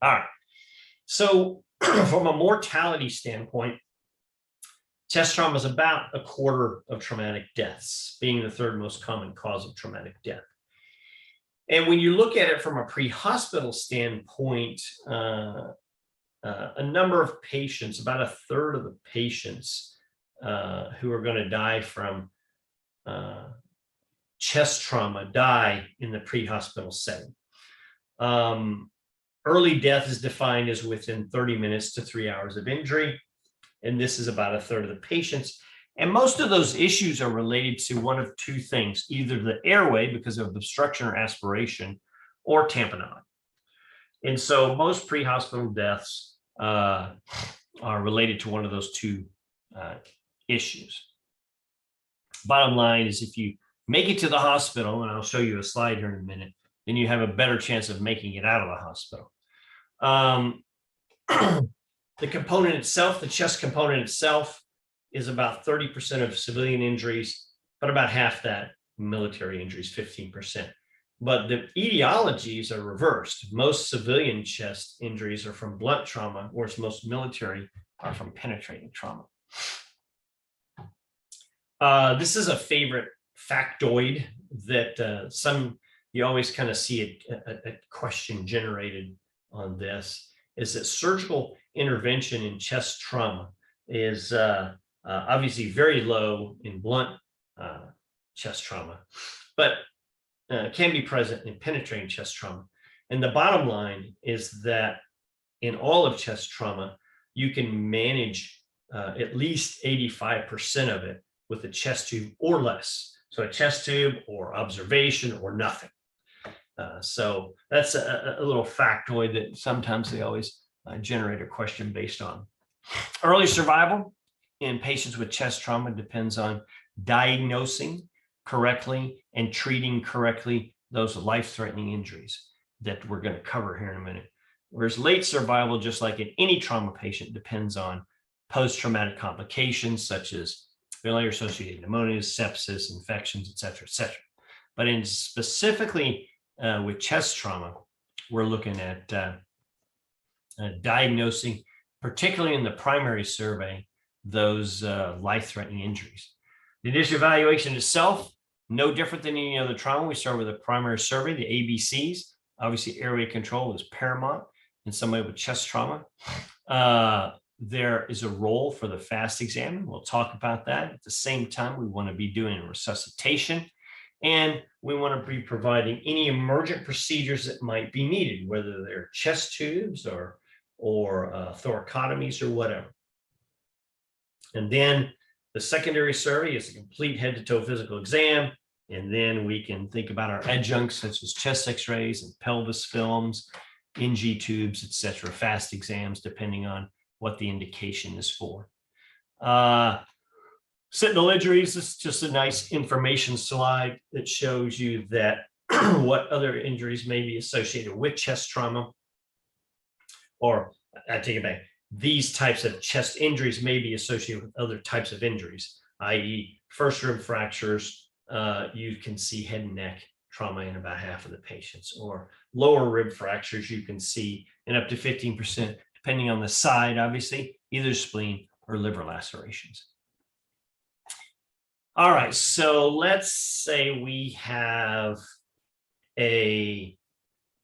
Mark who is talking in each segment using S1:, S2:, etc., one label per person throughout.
S1: All right. So from a mortality standpoint, chest trauma is about a quarter of traumatic deaths, being the third most common cause of traumatic death. And when you look at it from a pre-hospital standpoint, a number of patients, about a third of the patients who are going to die from chest trauma die in the pre-hospital setting. Early death is defined as within 30 minutes to 3 hours of injury. And this is about a third of the patients. And most of those issues are related to one of two things, either the airway because of obstruction or aspiration, or tamponade. And so most pre-hospital deaths are related to one of those two issues. Bottom line is, if you make it to the hospital, and I'll show you a slide here in a minute, then you have a better chance of making it out of the hospital. The component itself, the chest component itself, is about 30% of civilian injuries, but about half that military injuries, 15%. But the etiologies are reversed. Most civilian chest injuries are from blunt trauma, whereas most military are from penetrating trauma. This is a favorite factoid that you always kind of see a question generated on this, is that surgical intervention in chest trauma is obviously very low in blunt chest trauma, but can be present in penetrating chest trauma. And the bottom line is that in all of chest trauma, you can manage at least 85% of it with a chest tube or less. So a chest tube or observation or nothing. So that's a little factoid that sometimes they always generate a question based on. Early survival in patients with chest trauma depends on diagnosing correctly and treating correctly those life-threatening injuries that we're going to cover here in a minute. Whereas late survival, just like in any trauma patient, depends on post-traumatic complications such as ventilator-associated pneumonias, sepsis, infections, et cetera, et cetera. But in specifically with chest trauma, we're looking at diagnosing, particularly in the primary survey, those life-threatening injuries. The initial evaluation itself, no different than any other trauma. We start with a primary survey, the ABCs. Obviously, airway control is paramount in somebody with chest trauma. There is a role for the FAST exam. We'll talk about that. At the same time, we want to be doing resuscitation, and we want to be providing any emergent procedures that might be needed, whether they're chest tubes or thoracotomies or whatever. And then the secondary survey is a complete head-to-toe physical exam. And then we can think about our adjuncts such as chest x-rays and pelvis films, NG tubes, et cetera, FAST exams, depending on what the indication is for. Sentinel injuries, this is just a nice information slide that shows you that what other injuries may be associated with chest trauma. Or I take it back, these types of chest injuries may be associated with other types of injuries, i.e. first rib fractures. You can see head and neck trauma in about half of the patients, or lower rib fractures you can see in up to 15%, depending on the side, obviously, either spleen or liver lacerations. All right, so let's say we have a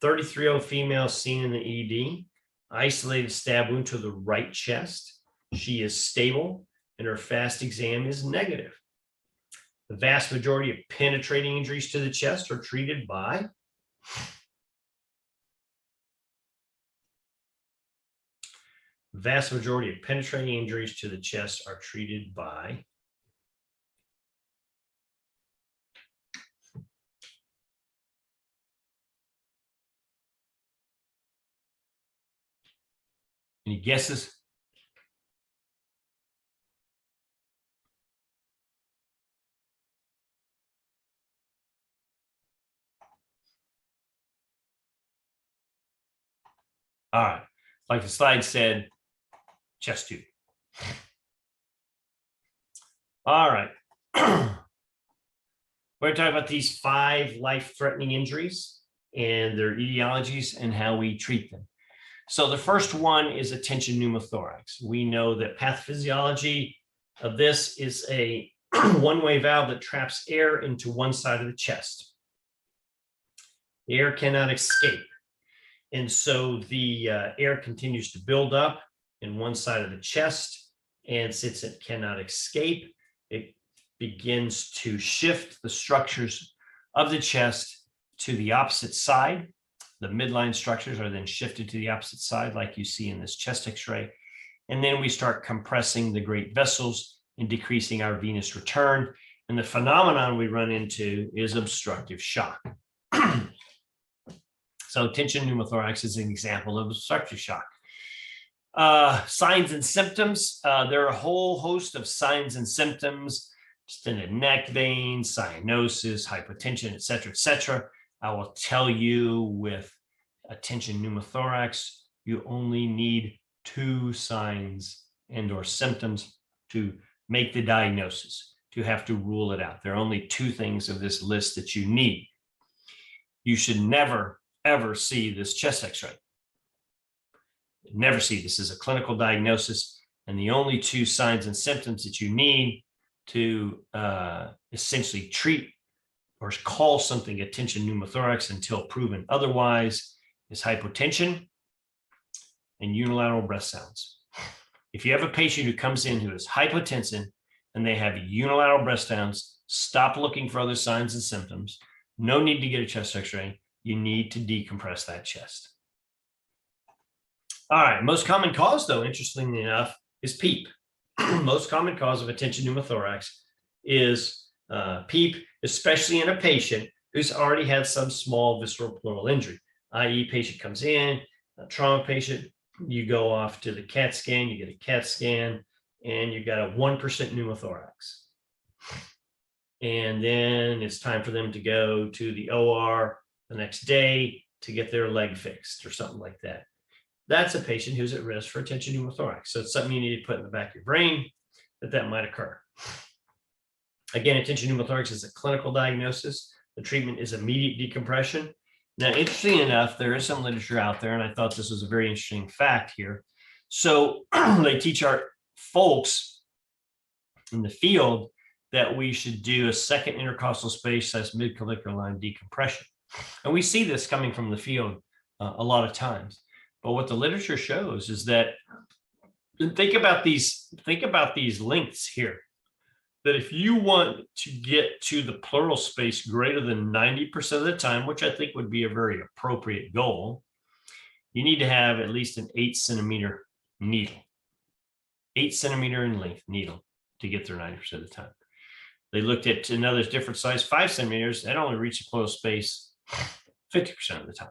S1: 33-year-old female seen in the ED, isolated stab wound to the right chest. She is stable and her FAST exam is negative. The vast majority of penetrating injuries to the chest are treated by any guesses? All right, like the slide said, chest tube. All right. We're going to talk about these 5 life-threatening injuries and their etiologies and how we treat them. So the first one is a tension pneumothorax. We know that pathophysiology of this is a one-way valve that traps air into one side of the chest. The air cannot escape. And so the air continues to build up in one side of the chest. And since it cannot escape, it begins to shift the structures of the chest to the opposite side. The midline structures are then shifted to the opposite side, like you see in this chest x-ray. And then we start compressing the great vessels and decreasing our venous return. And the phenomenon we run into is obstructive shock. So tension pneumothorax is an example of obstructive shock. Signs and symptoms. There are a whole host of signs and symptoms: distended neck veins, cyanosis, hypotension, et cetera, et cetera. I will tell you, with a tension pneumothorax, you only need 2 signs and or symptoms to make the diagnosis, to have to rule it out. There are only 2 things of this list that you need. You should never, ever see this chest x-ray. Never see this as a clinical diagnosis. And the only 2 signs and symptoms that you need to essentially treat or call something a tension pneumothorax until proven otherwise is hypotension and unilateral breath sounds. If you have a patient who comes in who is hypotensive and they have unilateral breath sounds, stop looking for other signs and symptoms. No need to get a chest x-ray. You need to decompress that chest. All right, most common cause, though, interestingly enough, is PEEP. Most common cause of a tension pneumothorax is PEEP, especially in a patient who's already had some small visceral pleural injury, i.e. patient comes in, a trauma patient, you go off to the CAT scan, you get a CAT scan, and you got a 1% pneumothorax. And then it's time for them to go to the OR the next day to get their leg fixed or something like that. That's a patient who's at risk for tension pneumothorax. So it's something you need to put in the back of your brain that might occur. Again, a tension pneumothorax is a clinical diagnosis. The treatment is immediate decompression. Now, interestingly enough, there is some literature out there, and I thought this was a very interesting fact here. So they teach our folks in the field that we should do a second intercostal space as mid-clavicular line decompression. And we see this coming from the field a lot of times. But what the literature shows is that, think about these lengths here, that if you want to get to the pleural space greater than 90% of the time, which I think would be a very appropriate goal, you need to have at least an 8-centimeter needle, 8-centimeter in length needle to get there 90% of the time. They looked at another different size, 5 centimeters, that only reached the pleural space 50% of the time.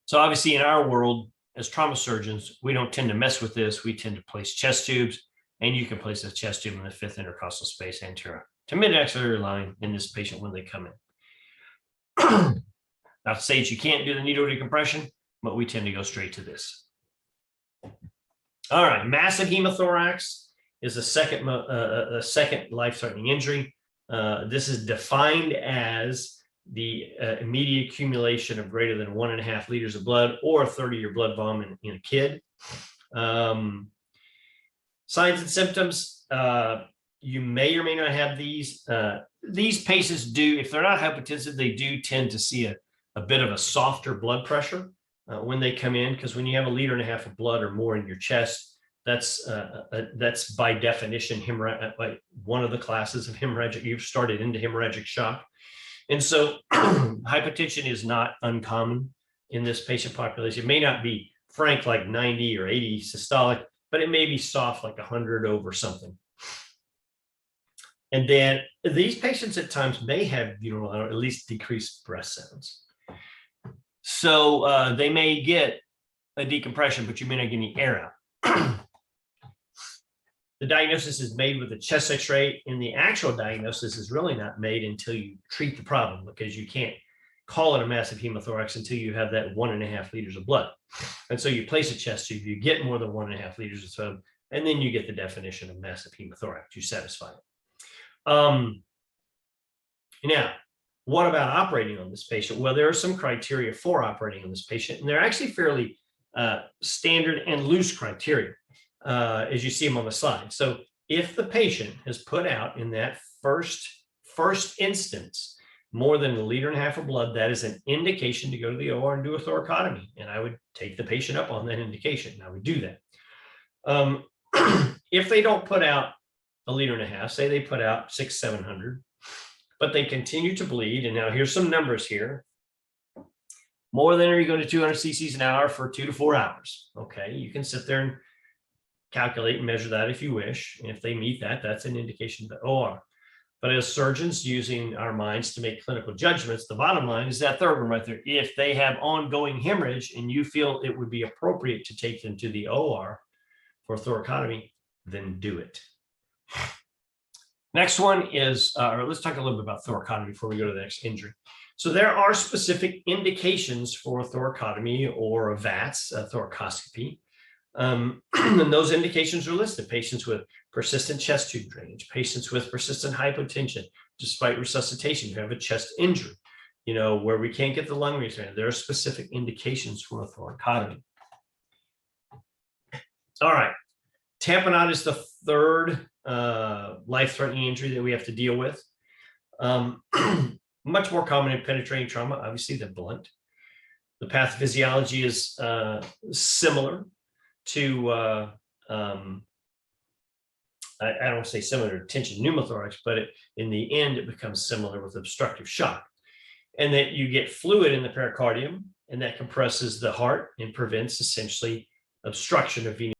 S1: So obviously in our world, as trauma surgeons, we don't tend to mess with this. We tend to place chest tubes, and you can place a chest tube in the 5th intercostal space anterior to mid-axillary line in this patient when they come in. Not to say that you can't do the needle decompression, but we tend to go straight to this. All right, massive hemothorax is a second life-threatening injury. This is defined as the immediate accumulation of greater than 1.5 liters of blood or a 30-year blood volume in a kid. Signs and symptoms, you may or may not have these. These patients do, if they're not hypotensive, they do tend to see a bit of a softer blood pressure when they come in, because when you have 1.5 liters of blood or more in your chest, that's by definition like one of the classes of hemorrhagic. You've started into hemorrhagic shock. And so hypotension is not uncommon in this patient population. It may not be frank like 90 or 80 systolic, but it may be soft like 100 over something. And then these patients at times may have unilateral, at least decreased breath sounds. So they may get a decompression, but you may not get any air out. The diagnosis is made with a chest x-ray, and the actual diagnosis is really not made until you treat the problem, because you can't call it a massive hemothorax until you have that 1.5 liters of blood. And so you place a chest tube, you get more than 1.5 liters of blood, and then you get the definition of massive hemothorax. You satisfy it. Now, What about operating on this patient? Well, there are some criteria for operating on this patient, and they're actually fairly standard and loose criteria, as you see them on the slide. So if the patient has put out in that first instance more than 1.5 liters of blood, that is an indication to go to the OR and do a thoracotomy. And I would take the patient up on that indication. I would do that. If they don't put out 1.5 liters, say they put out 600-700, but they continue to bleed. And now here's some numbers here. More than, or you go to 200 cc's an hour for 2 to 4 hours. Okay, you can sit there and calculate and measure that if you wish. And if they meet that, that's an indication of the OR. But as surgeons using our minds to make clinical judgments, the bottom line is that third one right there. If they have ongoing hemorrhage and you feel it would be appropriate to take them to the OR for thoracotomy, then do it. Next one is, or let's talk a little bit about thoracotomy before we go to the next injury. So there are specific indications for thoracotomy or a VATS, a thoracoscopy. And those indications are listed: patients with persistent chest tube drainage, patients with persistent hypotension, despite resuscitation, who have a chest injury, where we can't get the lung restrained. There are specific indications for a thoracotomy. All right. Tamponade is the third life-threatening injury that we have to deal with. Much more common in penetrating trauma, obviously, than blunt. The pathophysiology is similar to, I don't want to say similar to tension pneumothorax, but in the end, it becomes similar with obstructive shock. And that you get fluid in the pericardium, and that compresses the heart and prevents essentially obstruction of venous